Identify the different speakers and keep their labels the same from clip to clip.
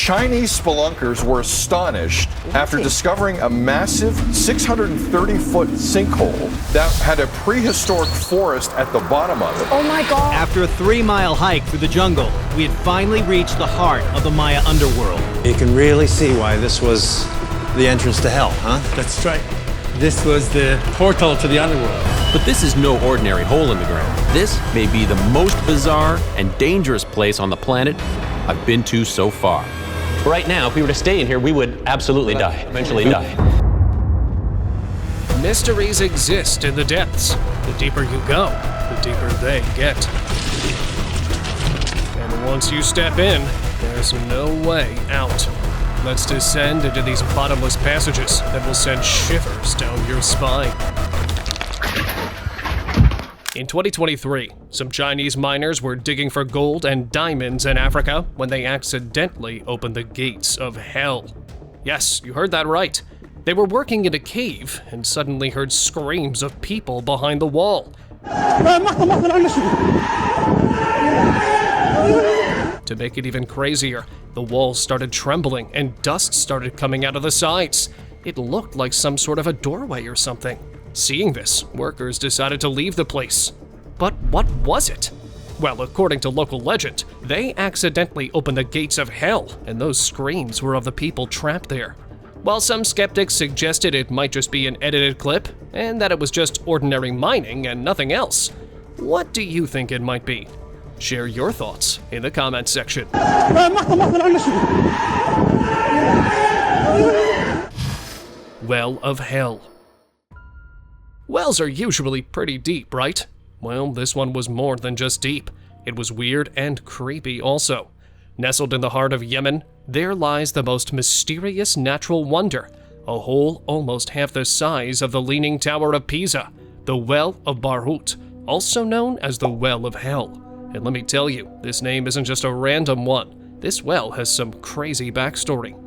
Speaker 1: Chinese spelunkers were astonished after discovering a massive 630-foot sinkhole that had a prehistoric forest at the bottom of it.
Speaker 2: Oh my God!
Speaker 3: After a 3-mile hike through the jungle, we had finally reached the heart of the Maya underworld.
Speaker 4: You can really see why this was the entrance to hell, huh?
Speaker 5: That's right. This was the portal to the underworld.
Speaker 6: But this is no ordinary hole in the ground. This may be the most bizarre and dangerous place on the planet I've been to so far.
Speaker 7: Right now, if we were to stay in here, we would absolutely die, eventually die.
Speaker 8: Mysteries exist in the depths. The deeper you go, the deeper they get. And once you step in, there's no way out. Let's descend into these bottomless passages that will send shivers down your spine. In 2023, some Chinese miners were digging for gold and diamonds in Africa when they accidentally opened the gates of hell. Yes, you heard that right. They were working in a cave and suddenly heard screams of people behind the wall. To make it even crazier, the walls started trembling and dust started coming out of the sides. It looked like some sort of a doorway or something. Seeing this, workers decided to leave the place. But what was it? Well, according to local legend, they accidentally opened the gates of hell, and those screams were of the people trapped there. While some skeptics suggested it might just be an edited clip, and that it was just ordinary mining and nothing else, what do you think it might be? Share your thoughts in the comments section. Well of hell. Wells are usually pretty deep, right? Well, this one was more than just deep. It was weird and creepy also. Nestled in the heart of Yemen, there lies the most mysterious natural wonder, a hole almost half the size of the Leaning Tower of Pisa, the Well of Barhut, also known as the Well of Hell. And let me tell you, this name isn't just a random one. This well has some crazy backstory.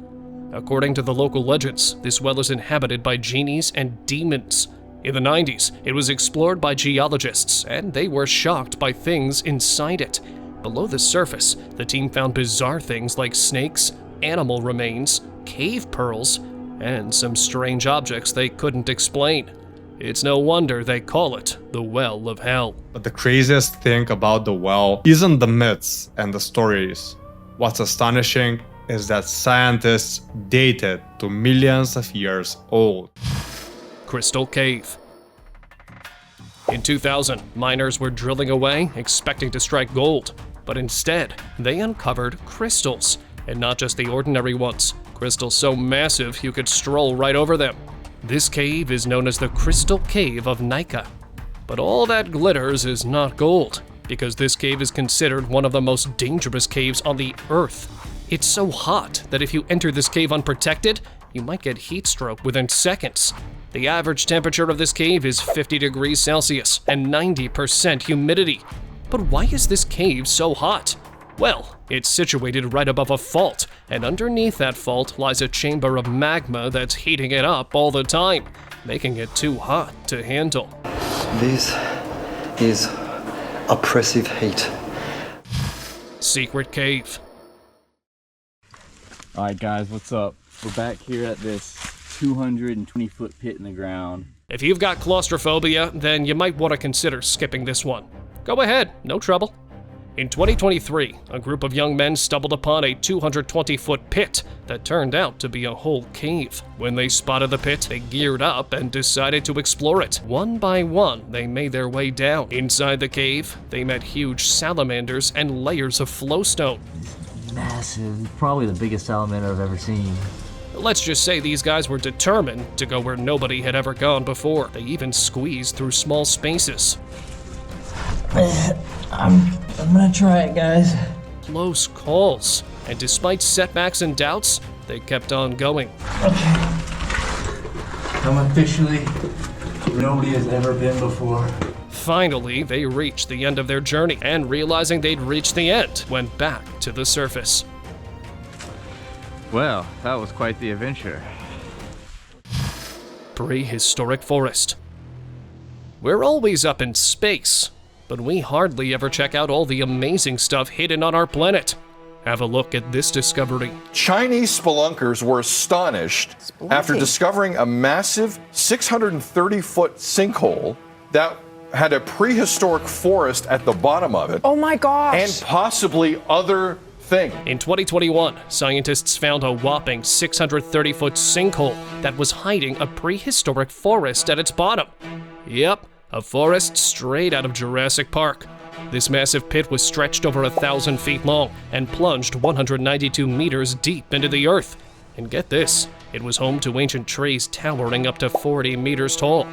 Speaker 8: According to the local legends, this well is inhabited by genies and demons. In the 90s, it was explored by geologists, and they were shocked by things inside it. Below the surface, the team found bizarre things like snakes, animal remains, cave pearls, and some strange objects they couldn't explain. It's no wonder they call it the Well of Hell.
Speaker 9: But the craziest thing about the well isn't the myths and the stories. What's astonishing is that scientists date it to millions of years old.
Speaker 8: Crystal Cave. In 2000, miners were drilling away, expecting to strike gold, but instead, they uncovered crystals, and not just the ordinary ones, crystals so massive you could stroll right over them. This cave is known as the Crystal Cave of Nika. But all that glitters is not gold, because this cave is considered one of the most dangerous caves on the Earth. It's so hot that if you enter this cave unprotected, you might get heat stroke within seconds. The average temperature of this cave is 50 degrees Celsius and 90% humidity. But why is this cave so hot? Well, it's situated right above a fault, and underneath that fault lies a chamber of magma that's heating it up all the time, making it too hot to handle.
Speaker 10: This is oppressive heat.
Speaker 8: Secret cave.
Speaker 11: Alright guys, what's up? We're back here at this 220-foot pit in the ground.
Speaker 8: If you've got claustrophobia, then you might want to consider skipping this one. Go ahead, no trouble. In 2023, a group of young men stumbled upon a 220-foot pit that turned out to be a whole cave. When they spotted the pit, they geared up and decided to explore it. One by one, they made their way down. Inside the cave, they met huge salamanders and layers of flowstone.
Speaker 12: Massive, probably the biggest salamander I've ever seen.
Speaker 8: Let's just say these guys were determined to go where nobody had ever gone before. They even squeezed through small spaces.
Speaker 12: I'm gonna try it, guys.
Speaker 8: Close calls. And despite setbacks and doubts, they kept on going.
Speaker 12: Okay. I'm officially where nobody has ever been before.
Speaker 8: Finally, they reached the end of their journey, and realizing they'd reached the end, went back to the surface.
Speaker 11: Well, that was quite the adventure.
Speaker 8: Prehistoric forest. We're always up in space, but we hardly ever check out all the amazing stuff hidden on our planet. Have a look at this discovery.
Speaker 1: Chinese spelunkers were astonished after discovering a massive 630-foot sinkhole that had a prehistoric forest at the bottom of it.
Speaker 2: Oh my gosh!
Speaker 1: And possibly other things.
Speaker 8: In 2021, scientists found a whopping 630-foot sinkhole that was hiding a prehistoric forest at its bottom. Yep, a forest straight out of Jurassic Park. This massive pit was stretched over 1,000 feet long and plunged 192 meters deep into the earth. And get this, it was home to ancient trees towering up to 40 meters tall.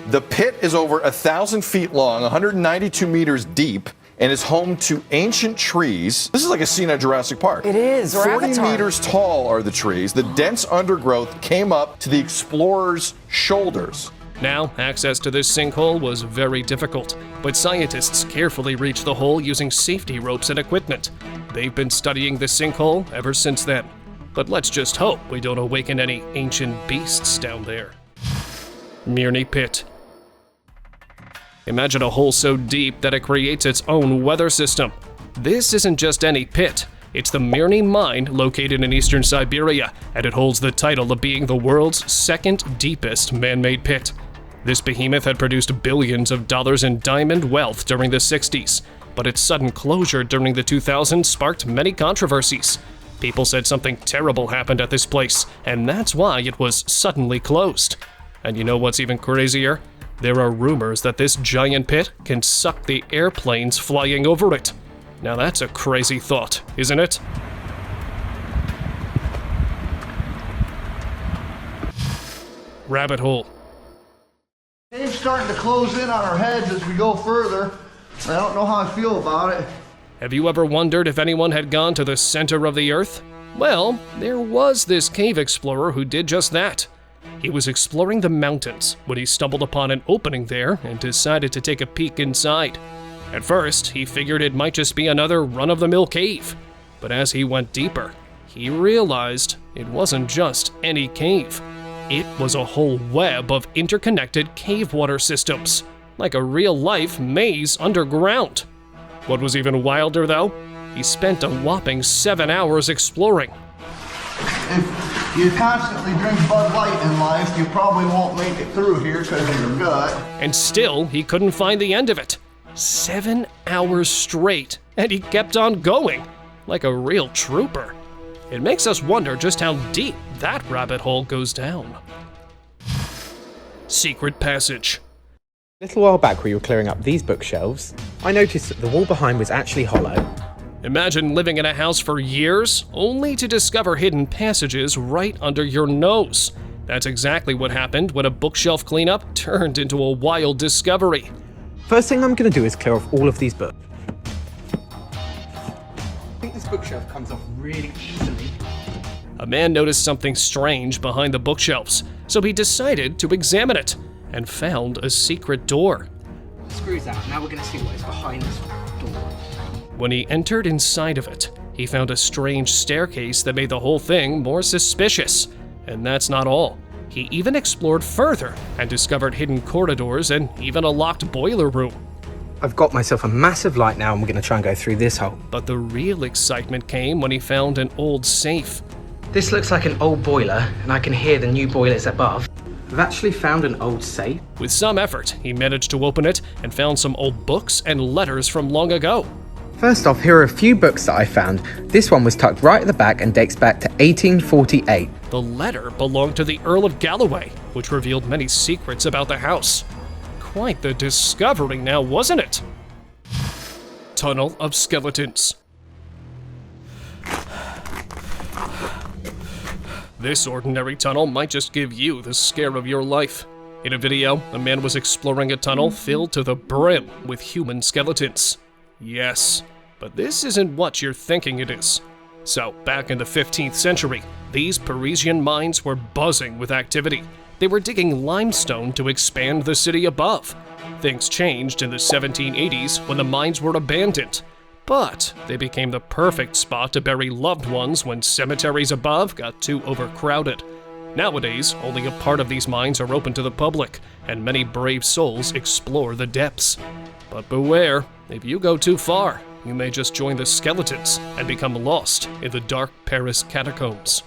Speaker 1: The pit is over 1,000 feet long, 192 meters deep, and is home to ancient trees. This is like a scene at Jurassic Park.
Speaker 2: It is, or
Speaker 1: 40
Speaker 2: Avatar.
Speaker 1: meters tall are the trees. The dense undergrowth came up to the explorers' shoulders.
Speaker 8: Now, access to this sinkhole was very difficult, but scientists carefully reached the hole using safety ropes and equipment. They've been studying the sinkhole ever since then. But let's just hope we don't awaken any ancient beasts down there. Mirny Pit. Imagine a hole so deep that it creates its own weather system. This isn't just any pit. It's the Mirny Mine located in eastern Siberia, and it holds the title of being the world's second deepest man-made pit. This behemoth had produced billions of dollars in diamond wealth during the 60s, but its sudden closure during the 2000s sparked many controversies. People said something terrible happened at this place, and that's why it was suddenly closed. And you know what's even crazier? There are rumors that this giant pit can suck the airplanes flying over it. Now that's a crazy thought, isn't it? Rabbit hole.
Speaker 13: Cave's starting to close in on our heads as we go further. I don't know how I feel about it.
Speaker 8: Have you ever wondered if anyone had gone to the center of the Earth? Well, there was this cave explorer who did just that. He was exploring the mountains when he stumbled upon an opening there and decided to take a peek inside. At first, he figured it might just be another run-of-the-mill cave. But as he went deeper, he realized it wasn't just any cave. It was a whole web of interconnected cave water systems, like a real-life maze underground. What was even wilder, though? He spent a whopping 7 hours exploring.
Speaker 13: If you constantly drink Bud Light in life, you probably won't make it through here because of your gut.
Speaker 8: And still, he couldn't find the end of it. 7 hours straight, and he kept on going, like a real trooper. It makes us wonder just how deep that rabbit hole goes down. Secret passage.
Speaker 14: A little while back we were clearing up these bookshelves. I noticed that the wall behind was actually hollow.
Speaker 8: Imagine living in a house for years, only to discover hidden passages right under your nose. That's exactly what happened when a bookshelf cleanup turned into a wild discovery.
Speaker 14: First thing I'm going to do is clear off all of these books. I think this bookshelf comes off really easily.
Speaker 8: A man noticed something strange behind the bookshelves, so he decided to examine it, and found a secret door.
Speaker 14: Screws out, now we're going to see what is behind this door.
Speaker 8: When he entered inside of it, he found a strange staircase that made the whole thing more suspicious. And that's not all. He even explored further and discovered hidden corridors and even a locked boiler room.
Speaker 14: I've got myself a massive light now and we're going to try and go through this hole.
Speaker 8: But the real excitement came when he found an old safe.
Speaker 14: This looks like an old boiler and I can hear the new boilers above. I've actually found an old safe.
Speaker 8: With some effort, he managed to open it and found some old books and letters from long ago.
Speaker 14: First off, here are a few books that I found. This one was tucked right at the back and dates back to 1848.
Speaker 8: The letter belonged to the Earl of Galloway, which revealed many secrets about the house. Quite the discovery now, wasn't it? Tunnel of Skeletons. This ordinary tunnel might just give you the scare of your life. In a video, a man was exploring a tunnel filled to the brim with human skeletons. Yes, but this isn't what you're thinking it is. So, back in the 15th century, these Parisian mines were buzzing with activity. They were digging limestone to expand the city above. Things changed in the 1780s when the mines were abandoned. But they became the perfect spot to bury loved ones when cemeteries above got too overcrowded. Nowadays, only a part of these mines are open to the public, and many brave souls explore the depths. But beware, if you go too far, you may just join the skeletons and become lost in the dark Paris catacombs.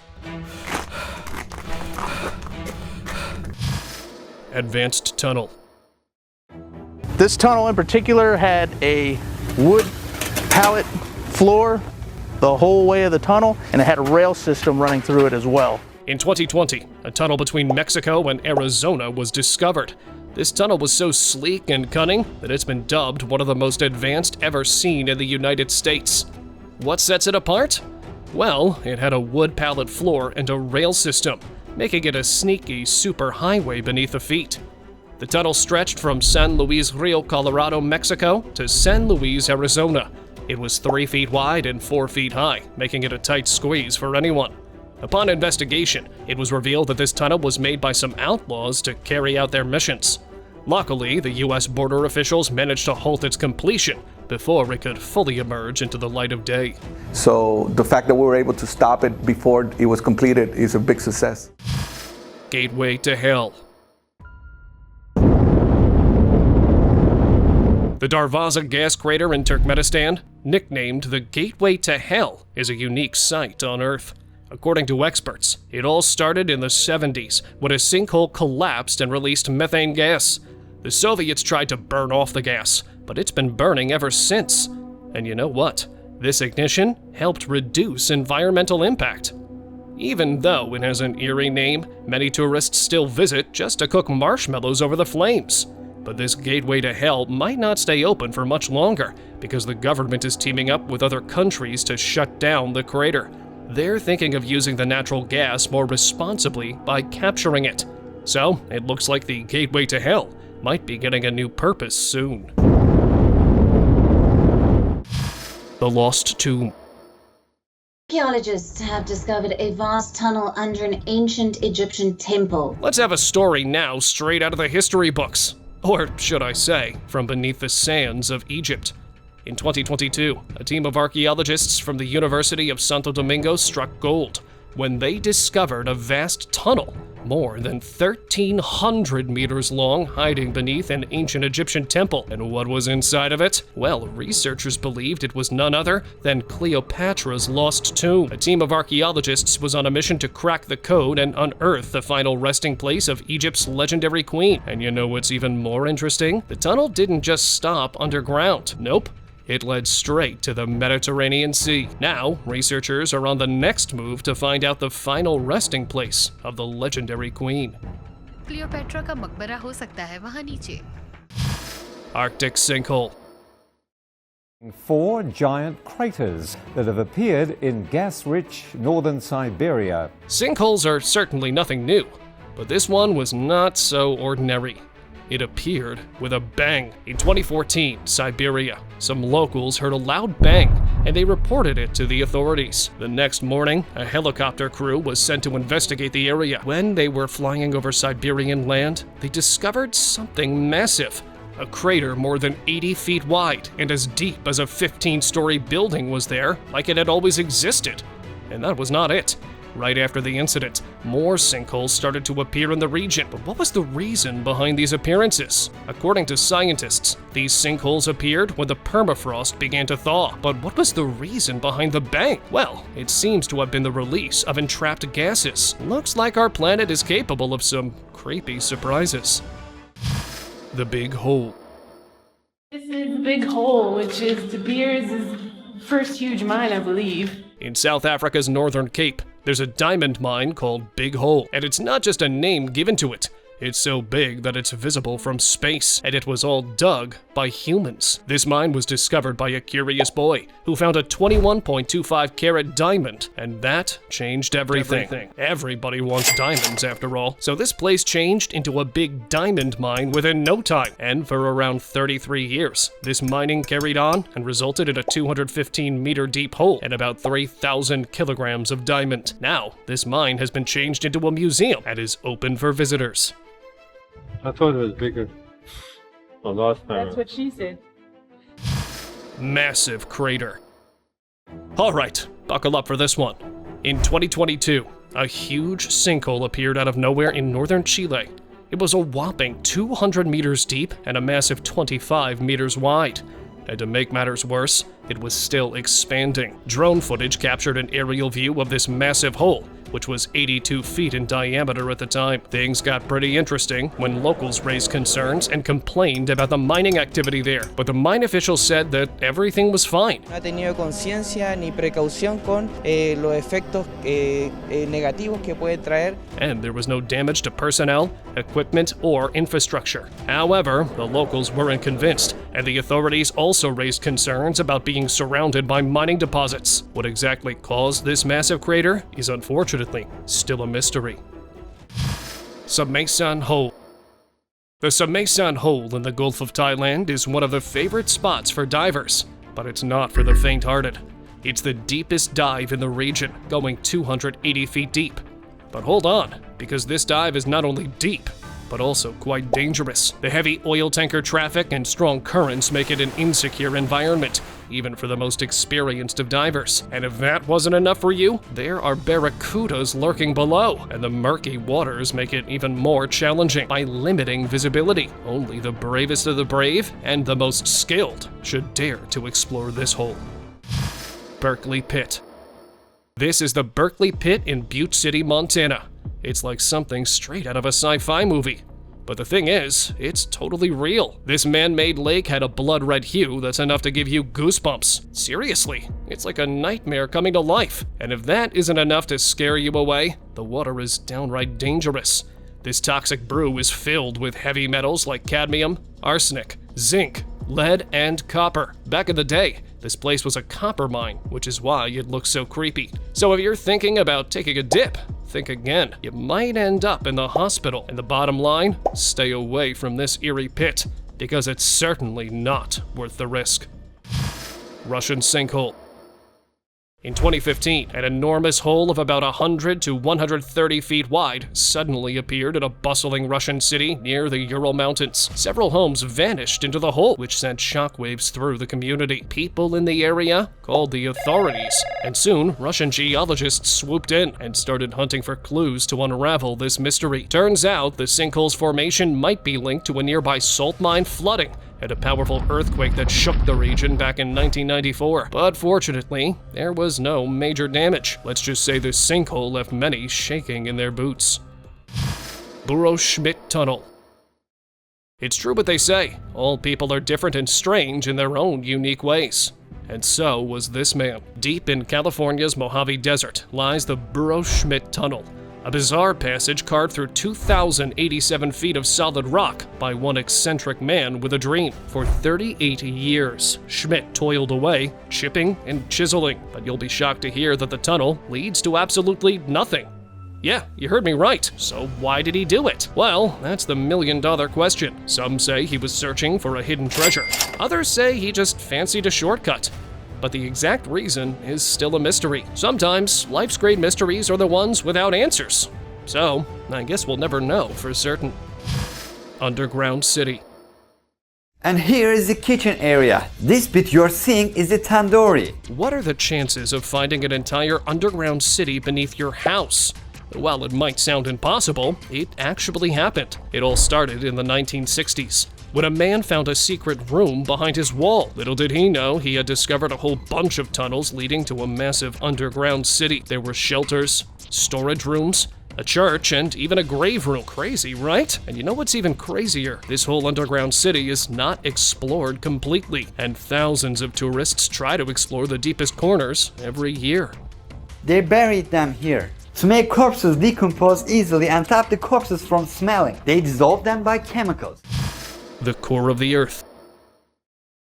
Speaker 8: Advanced tunnel.
Speaker 2: This tunnel in particular had a wood pallet floor the whole way of the tunnel, and it had a rail system running through it as well.
Speaker 8: In 2020, a tunnel between Mexico and Arizona was discovered. This tunnel was so sleek and cunning that it's been dubbed one of the most advanced ever seen in the United States. What sets it apart? Well, it had a wood pallet floor and a rail system, making it a sneaky superhighway beneath the feet. The tunnel stretched from San Luis Rio, Colorado, Mexico to San Luis, Arizona. It was 3 feet wide and 4 feet high, making it a tight squeeze for anyone. Upon investigation, it was revealed that this tunnel was made by some outlaws to carry out their missions. Luckily, the U.S. border officials managed to halt its completion before it could fully emerge into the light of day.
Speaker 15: So the fact that we were able to stop it before it was completed is a big success.
Speaker 8: Gateway to Hell. The Darvaza gas crater in Turkmenistan, nicknamed the Gateway to Hell, is a unique sight on Earth. According to experts, it all started in the 70s when a sinkhole collapsed and released methane gas. The Soviets tried to burn off the gas, but it's been burning ever since. And you know what? This ignition helped reduce environmental impact. Even though it has an eerie name, many tourists still visit just to cook marshmallows over the flames. But this gateway to hell might not stay open for much longer because the government is teaming up with other countries to shut down the crater. They're thinking of using the natural gas more responsibly by capturing it. So, it looks like the gateway to hell might be getting a new purpose soon. The Lost Tomb.
Speaker 16: Archaeologists have discovered a vast tunnel under an ancient Egyptian temple.
Speaker 8: Let's have a story now straight out of the history books. Or should I say, from beneath the sands of Egypt. In 2022, a team of archaeologists from the University of Santo Domingo struck gold when they discovered a vast tunnel, more than 1,300 meters long, hiding beneath an ancient Egyptian temple. And what was inside of it? Well, researchers believed it was none other than Cleopatra's lost tomb. A team of archaeologists was on a mission to crack the code and unearth the final resting place of Egypt's legendary queen. And you know what's even more interesting? The tunnel didn't just stop underground. Nope. It led straight to the Mediterranean Sea. Now, researchers are on the next move to find out the final resting place of the legendary queen.
Speaker 17: Cleopatra का मकबरा हो सकता है वहां नीचे.
Speaker 8: Arctic sinkhole.
Speaker 18: 4 giant craters that have appeared in gas-rich northern Siberia.
Speaker 8: Sinkholes are certainly nothing new, but this one was not so ordinary. It appeared with a bang. In 2014, Siberia, some locals heard a loud bang, and they reported it to the authorities. The next morning, a helicopter crew was sent to investigate the area. When they were flying over Siberian land, they discovered something massive. A crater more than 80 feet wide and as deep as a 15-story building was there, like it had always existed. And that was not it. Right after the incident, more sinkholes started to appear in the region. But what was the reason behind these appearances? According to scientists, these sinkholes appeared when the permafrost began to thaw. But what was the reason behind the bang? Well, it seems to have been the release of entrapped gases. Looks like our planet is capable of some creepy surprises. The Big Hole.
Speaker 19: This is the Big Hole, which is De Beers' first huge mine, I believe.
Speaker 8: In South Africa's Northern Cape, there's a diamond mine called Big Hole, and it's not just a name given to it. It's so big that it's visible from space, and it was all dug by humans. This mine was discovered by a curious boy who found a 21.25 carat diamond, and that changed everything. Everybody wants diamonds after all. So this place changed into a big diamond mine within no time, and for around 33 years. This mining carried on and resulted in a 215-meter deep hole and about 3,000 kilograms of diamond. Now, this mine has been changed into a museum and is open for visitors.
Speaker 5: I thought it was bigger. The last time.
Speaker 19: That's what she said.
Speaker 8: Massive crater. Alright, buckle up for this one. In 2022, a huge sinkhole appeared out of nowhere in northern Chile. It was a whopping 200 meters deep and a massive 25 meters wide. And to make matters worse, it was still expanding. Drone footage captured an aerial view of this massive hole, which was 82 feet in diameter at the time. Things got pretty interesting when locals raised concerns and complained about the mining activity there, but the mine officials said that everything was fine.
Speaker 20: No ha tenido conciencia ni precaución con los efectos negativos que puede traer.
Speaker 8: And there was no damage to personnel, equipment, or infrastructure. However, the locals weren't convinced, and the authorities also raised concerns about being surrounded by mining deposits. What exactly caused this massive crater is unfortunately still a mystery. Submesan Hole. The Submesan Hole in the Gulf of Thailand is one of the favorite spots for divers, but it's not for the faint-hearted. It's the deepest dive in the region, going 280 feet deep. But hold on, because this dive is not only deep, but also quite dangerous. The heavy oil tanker traffic and strong currents make it an insecure environment, even for the most experienced of divers. And if that wasn't enough for you, there are barracudas lurking below, and the murky waters make it even more challenging by limiting visibility. Only the bravest of the brave and the most skilled should dare to explore this hole. Berkeley Pit. This is the Berkeley Pit in Butte City, Montana. It's like something straight out of a sci-fi movie. But the thing is, it's totally real. This man-made lake had a blood-red hue that's enough to give you goosebumps. Seriously, it's like a nightmare coming to life. And if that isn't enough to scare you away, the water is downright dangerous. This toxic brew is filled with heavy metals like cadmium, arsenic, zinc, lead, and copper. Back in the day, this place was a copper mine, which is why it looks so creepy. So if you're thinking about taking a dip, think again. You might end up in the hospital. And the bottom line, stay away from this eerie pit, because it's certainly not worth the risk. Russian sinkhole. In 2015, an enormous hole of about 100 to 130 feet wide suddenly appeared in a bustling Russian city near the Ural Mountains. Several homes vanished into the hole, which sent shockwaves through the community. People in the area called the authorities, and soon Russian geologists swooped in and started hunting for clues to unravel this mystery. Turns out the sinkhole's formation might be linked to a nearby salt mine flooding and a powerful earthquake that shook the region back in 1994. But fortunately, there was no major damage. Let's just say this sinkhole left many shaking in their boots. Burro-Schmidt Tunnel. It's true what they say, all people are different and strange in their own unique ways. And so was this man. Deep in California's Mojave Desert lies the Burro-Schmidt Tunnel, a bizarre passage carved through 2,087 feet of solid rock by one eccentric man with a dream. For 38 years, Schmidt toiled away, chipping and chiseling, but you'll be shocked to hear that the tunnel leads to absolutely nothing. Yeah, you heard me right. So why did he do it? Well, that's the million-dollar question. Some say he was searching for a hidden treasure. Others say he just fancied a shortcut. But the exact reason is still a mystery. Sometimes, life's great mysteries are the ones without answers. So, I guess we'll never know for certain. Underground City.
Speaker 21: And here is the kitchen area. This bit you're seeing is the tandoori.
Speaker 8: What are the chances of finding an entire underground city beneath your house? While it might sound impossible, it actually happened. It all started in the 1960s. When a man found a secret room behind his wall. Little did he know he had discovered a whole bunch of tunnels leading to a massive underground city. There were shelters, storage rooms, a church, and even a grave room. Crazy, right? And you know what's even crazier? This whole underground city is not explored completely, and thousands of tourists try to explore the deepest corners every year.
Speaker 21: They buried them here to make corpses decompose easily and stop the corpses from smelling. They dissolve them by chemicals.
Speaker 8: The core of the Earth.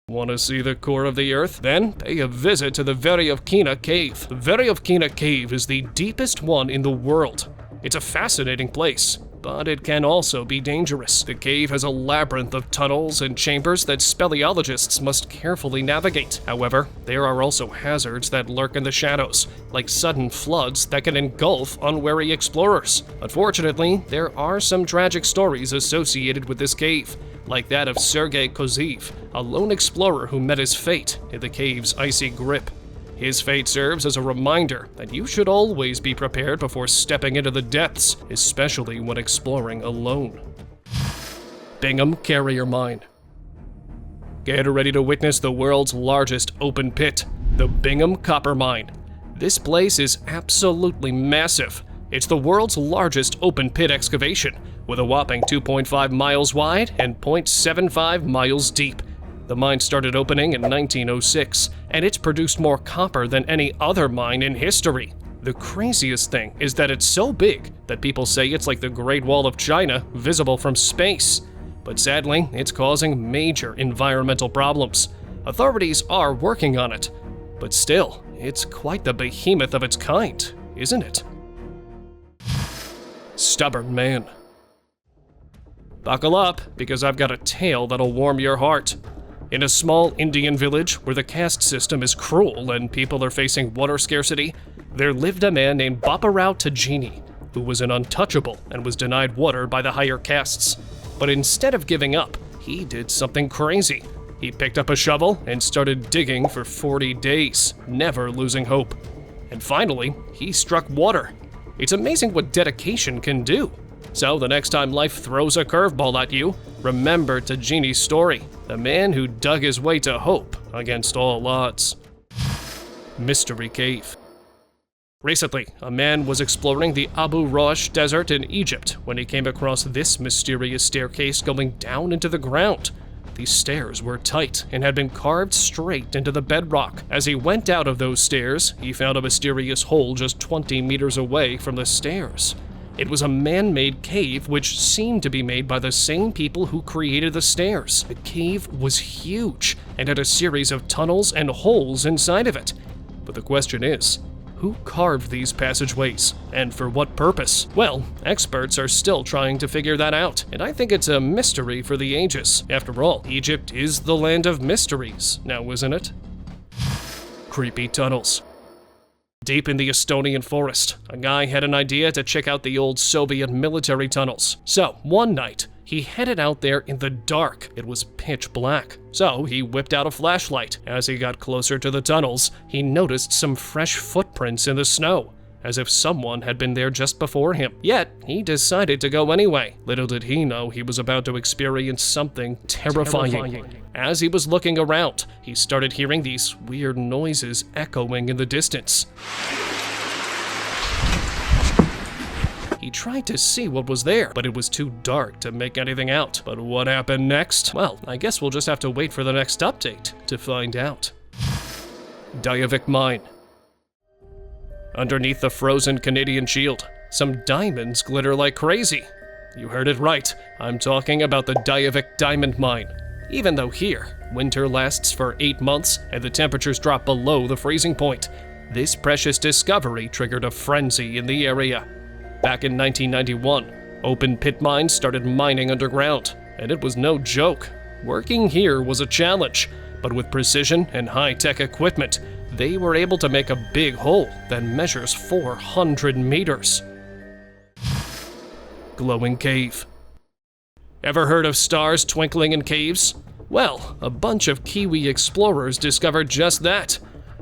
Speaker 8: Want to see the core of the Earth? Then pay a visit to the Veryovkina Cave. The Veryovkina Cave is the deepest one in the world. It's a fascinating place, but it can also be dangerous. The cave has a labyrinth of tunnels and chambers that speleologists must carefully navigate. However, there are also hazards that lurk in the shadows, like sudden floods that can engulf unwary explorers. Unfortunately, there are some tragic stories associated with this cave, like that of Sergei Koziv, a lone explorer who met his fate in the cave's icy grip. His fate serves as a reminder that you should always be prepared before stepping into the depths, especially when exploring alone. Bingham Carrier Mine. Get ready to witness the world's largest open pit, the Bingham Copper Mine. This place is absolutely massive. It's the world's largest open pit excavation, with a whopping 2.5 miles wide and 0.75 miles deep. The mine started opening in 1906, and it's produced more copper than any other mine in history. The craziest thing is that it's so big that people say it's like the Great Wall of China, visible from space. But sadly, it's causing major environmental problems. Authorities are working on it, but still, it's quite the behemoth of its kind, isn't it? Stubborn man. Buckle up, because I've got a tale that'll warm your heart. In a small Indian village where the caste system is cruel and people are facing water scarcity, there lived a man named Baparao Tajini, who was an untouchable and was denied water by the higher castes. But instead of giving up, he did something crazy. He picked up a shovel and started digging for 40 days, never losing hope. And finally, he struck water. It's amazing what dedication can do. So the next time life throws a curveball at you, remember Tajini's story, the man who dug his way to hope against all odds. Mystery Cave. Recently, a man was exploring the Abu Rosh Desert in Egypt when he came across this mysterious staircase going down into the ground. These stairs were tight and had been carved straight into the bedrock. As he went out of those stairs, he found a mysterious hole just 20 meters away from the stairs. It was a man-made cave which seemed to be made by the same people who created the stairs. The cave was huge and had a series of tunnels and holes inside of it. But the question is, who carved these passageways, and for what purpose? Well, experts are still trying to figure that out, and I think it's a mystery for the ages. After all, Egypt is the land of mysteries, now isn't it? Creepy tunnels. Deep in the Estonian forest, a guy had an idea to check out the old Soviet military tunnels. So, one night, he headed out there in the dark. It was pitch black. So he whipped out a flashlight. As he got closer to the tunnels, he noticed some fresh footprints in the snow, as if someone had been there just before him. Yet, he decided to go anyway. Little did he know he was about to experience something terrifying. As he was looking around, he started hearing these weird noises echoing in the distance. He tried to see what was there, but it was too dark to make anything out. But what happened next? Well, I guess we'll just have to wait for the next update to find out. Diavik Mine. Underneath the frozen Canadian Shield, some diamonds glitter like crazy. You heard it right, I'm talking about the Diavik Diamond Mine. Even though here, winter lasts for 8 months and the temperatures drop below the freezing point, this precious discovery triggered a frenzy in the area. Back in 1991, open pit mines started mining underground, and it was no joke. Working here was a challenge, but with precision and high-tech equipment, they were able to make a big hole that measures 400 meters. Glowing cave. Ever heard of stars twinkling in caves? Well, a bunch of Kiwi explorers discovered just that.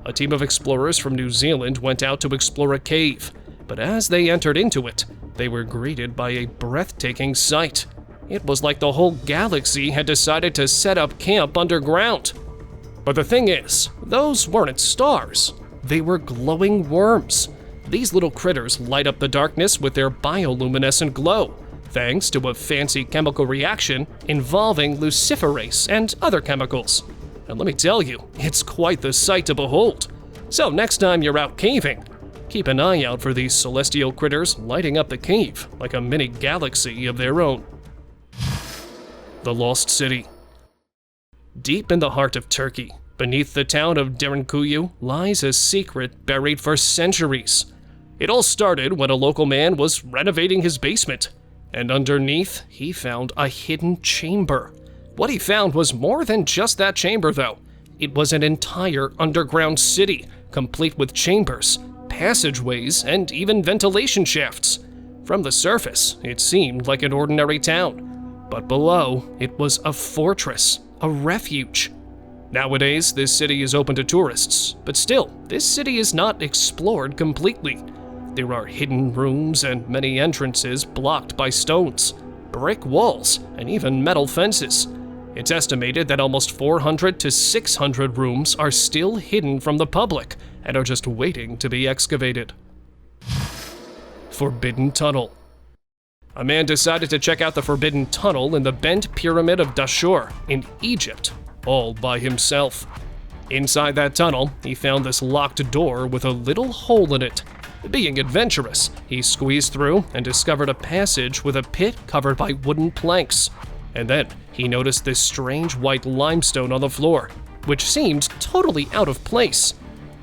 Speaker 8: A team of explorers from New Zealand went out to explore a cave. But as they entered into it, they were greeted by a breathtaking sight. It was like the whole galaxy had decided to set up camp underground. But the thing is, those weren't stars. They were glowing worms. These little critters light up the darkness with their bioluminescent glow, thanks to a fancy chemical reaction involving luciferase and other chemicals. And let me tell you, it's quite the sight to behold. So next time you're out caving, keep an eye out for these celestial critters lighting up the cave like a mini galaxy of their own. The Lost City. Deep in the heart of Turkey, beneath the town of Derinkuyu, lies a secret buried for centuries. It all started when a local man was renovating his basement, and underneath, he found a hidden chamber. What he found was more than just that chamber, though. It was an entire underground city, complete with chambers, passageways, and even ventilation shafts. From the surface, it seemed like an ordinary town, but below, it was a fortress, a refuge. Nowadays, this city is open to tourists, but still, this city is not explored completely. There are hidden rooms and many entrances blocked by stones, brick walls, and even metal fences. It's estimated that almost 400 to 600 rooms are still hidden from the public and are just waiting to be excavated. Forbidden Tunnel. A man decided to check out the Forbidden Tunnel in the Bent Pyramid of Dashur in Egypt, all by himself. Inside that tunnel, he found this locked door with a little hole in it. Being adventurous, he squeezed through and discovered a passage with a pit covered by wooden planks. And then he noticed this strange white limestone on the floor, which seemed totally out of place.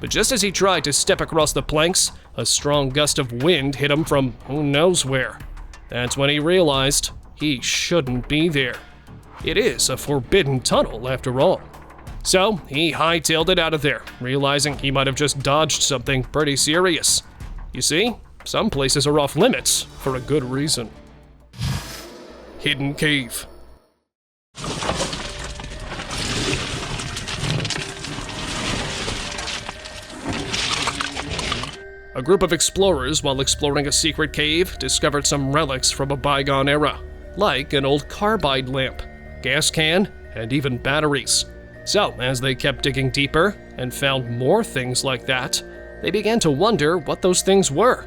Speaker 8: But just as he tried to step across the planks, a strong gust of wind hit him from who knows where. That's when he realized he shouldn't be there. It is a forbidden tunnel after all. So he hightailed it out of there, realizing he might have just dodged something pretty serious. You see, some places are off limits for a good reason. Hidden Cave. A group of explorers, while exploring a secret cave, discovered some relics from a bygone era, like an old carbide lamp, gas can, and even batteries. So, as they kept digging deeper and found more things like that, they began to wonder what those things were.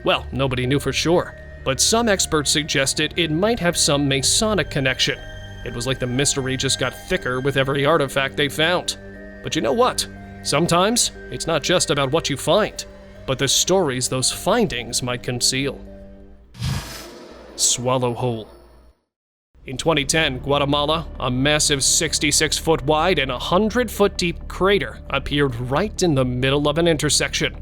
Speaker 8: Well, nobody knew for sure, but some experts suggested it might have some Masonic connection. It was like the mystery just got thicker with every artifact they found. But you know what? Sometimes it's not just about what you find, but the stories those findings might conceal. Swallow Hole. In 2010, Guatemala, a massive 66-foot wide and 100-foot deep crater appeared right in the middle of an intersection.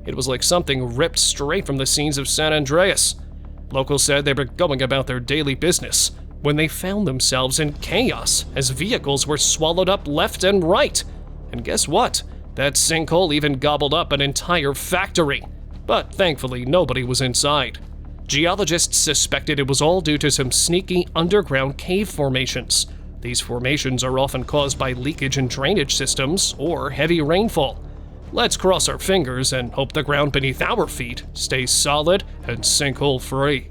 Speaker 8: It was like something ripped straight from the scenes of San Andreas. Locals said they were going about their daily business when they found themselves in chaos as vehicles were swallowed up left and right. And guess what? That sinkhole even gobbled up an entire factory. But thankfully, nobody was inside. Geologists suspected it was all due to some sneaky underground cave formations. These formations are often caused by leakage in drainage systems or heavy rainfall. Let's cross our fingers and hope the ground beneath our feet stays solid and sinkhole-free.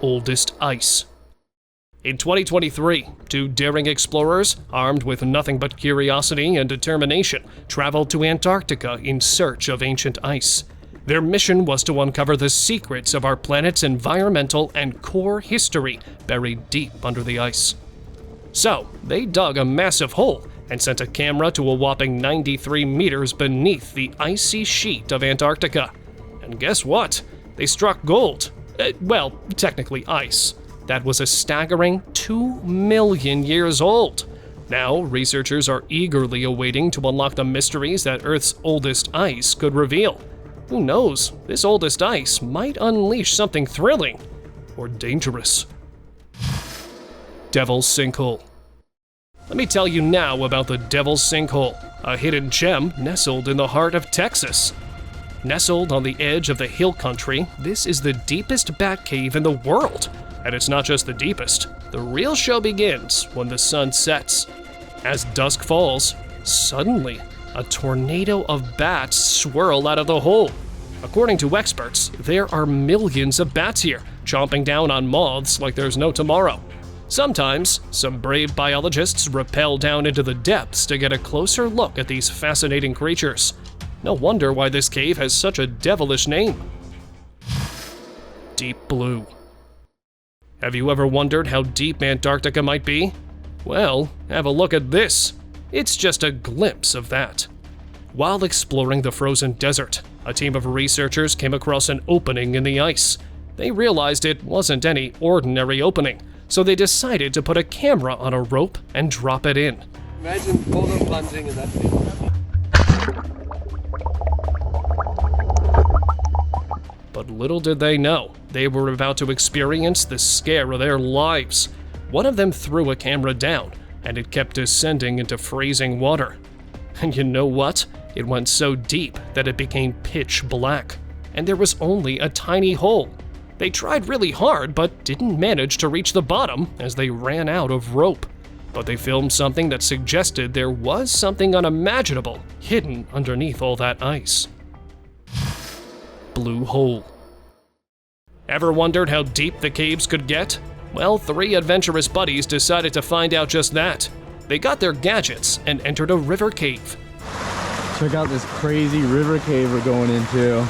Speaker 8: Oldest ice. In 2023, two daring explorers, armed with nothing but curiosity and determination, traveled to Antarctica in search of ancient ice. Their mission was to uncover the secrets of our planet's environmental and core history buried deep under the ice. So, they dug a massive hole and sent a camera to a whopping 93 meters beneath the icy sheet of Antarctica. And guess what? They struck gold. Well, technically ice. That was a staggering 2 million years old. Now, researchers are eagerly awaiting to unlock the mysteries that Earth's oldest ice could reveal. Who knows, this oldest ice might unleash something thrilling or dangerous. Devil's Sinkhole. Let me tell you now about the Devil's Sinkhole, a hidden gem nestled in the heart of Texas. Nestled on the edge of the hill country, this is the deepest bat cave in the world. And it's not just the deepest. The real show begins when the sun sets. As dusk falls, suddenly, a tornado of bats swirl out of the hole. According to experts, there are millions of bats here, chomping down on moths like there's no tomorrow. Sometimes, some brave biologists rappel down into the depths to get a closer look at these fascinating creatures. No wonder why this cave has such a devilish name. Deep Blue. Have you ever wondered how deep Antarctica might be? Well, have a look at this. It's just a glimpse of that. While exploring the frozen desert, a team of researchers came across an opening in the ice. They realized it wasn't any ordinary opening, so they decided to put a camera on a rope and drop it in.
Speaker 3: Imagine photo plunging in that thing.
Speaker 8: But little did they know, they were about to experience the scare of their lives. One of them threw a camera down, and it kept descending into freezing water. And you know what? It went so deep that it became pitch black, and there was only a tiny hole. They tried really hard, but didn't manage to reach the bottom as they ran out of rope. But they filmed something that suggested there was something unimaginable hidden underneath all that ice. Blue Hole. Ever wondered how deep the caves could get? Well, 3 adventurous buddies decided to find out just that. They got their gadgets and entered a river cave.
Speaker 11: Check out this crazy river cave we're going into.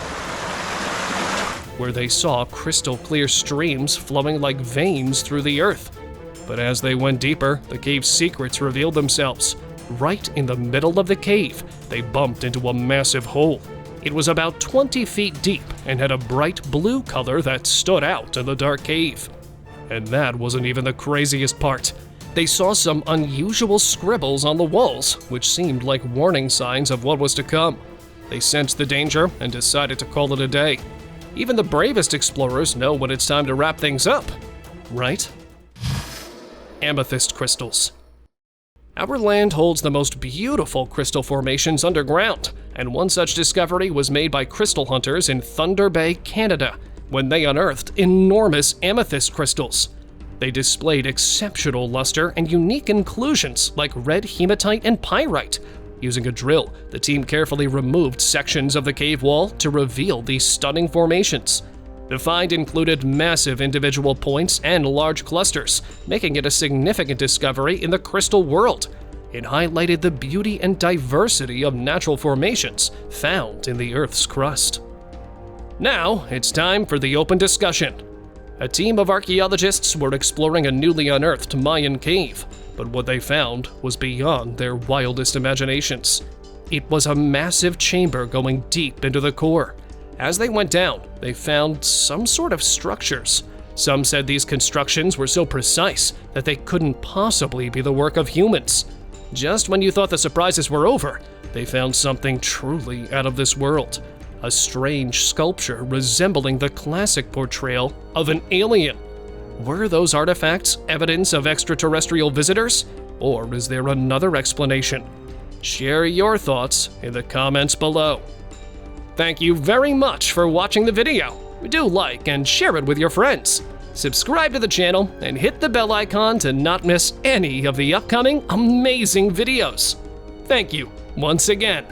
Speaker 8: Where they saw crystal clear streams flowing like veins through the earth. But as they went deeper, the cave's secrets revealed themselves. Right in the middle of the cave, they bumped into a massive hole. It was about 20 feet deep and had a bright blue color that stood out in the dark cave. And that wasn't even the craziest part. They saw some unusual scribbles on the walls, which seemed like warning signs of what was to come. They sensed the danger and decided to call it a day. Even the bravest explorers know when it's time to wrap things up, right? Amethyst crystals. Our land holds the most beautiful crystal formations underground, and one such discovery was made by crystal hunters in Thunder Bay, Canada, when they unearthed enormous amethyst crystals. They displayed exceptional luster and unique inclusions like red hematite and pyrite. Using a drill, the team carefully removed sections of the cave wall to reveal these stunning formations. The find included massive individual points and large clusters, making it a significant discovery in the crystal world. It highlighted the beauty and diversity of natural formations found in the Earth's crust. Now, it's time for the open discussion. A team of archaeologists were exploring a newly unearthed Mayan cave, but what they found was beyond their wildest imaginations. It was a massive chamber going deep into the core. As they went down, they found some sort of structures. Some said these constructions were so precise that they couldn't possibly be the work of humans. Just when you thought the surprises were over, they found something truly out of this world. A strange sculpture resembling the classic portrayal of an alien. Were those artifacts evidence of extraterrestrial visitors? Or is there another explanation? Share your thoughts in the comments below. Thank you very much for watching the video. Do like and share it with your friends. Subscribe to the channel and hit the bell icon to not miss any of the upcoming amazing videos. Thank you once again.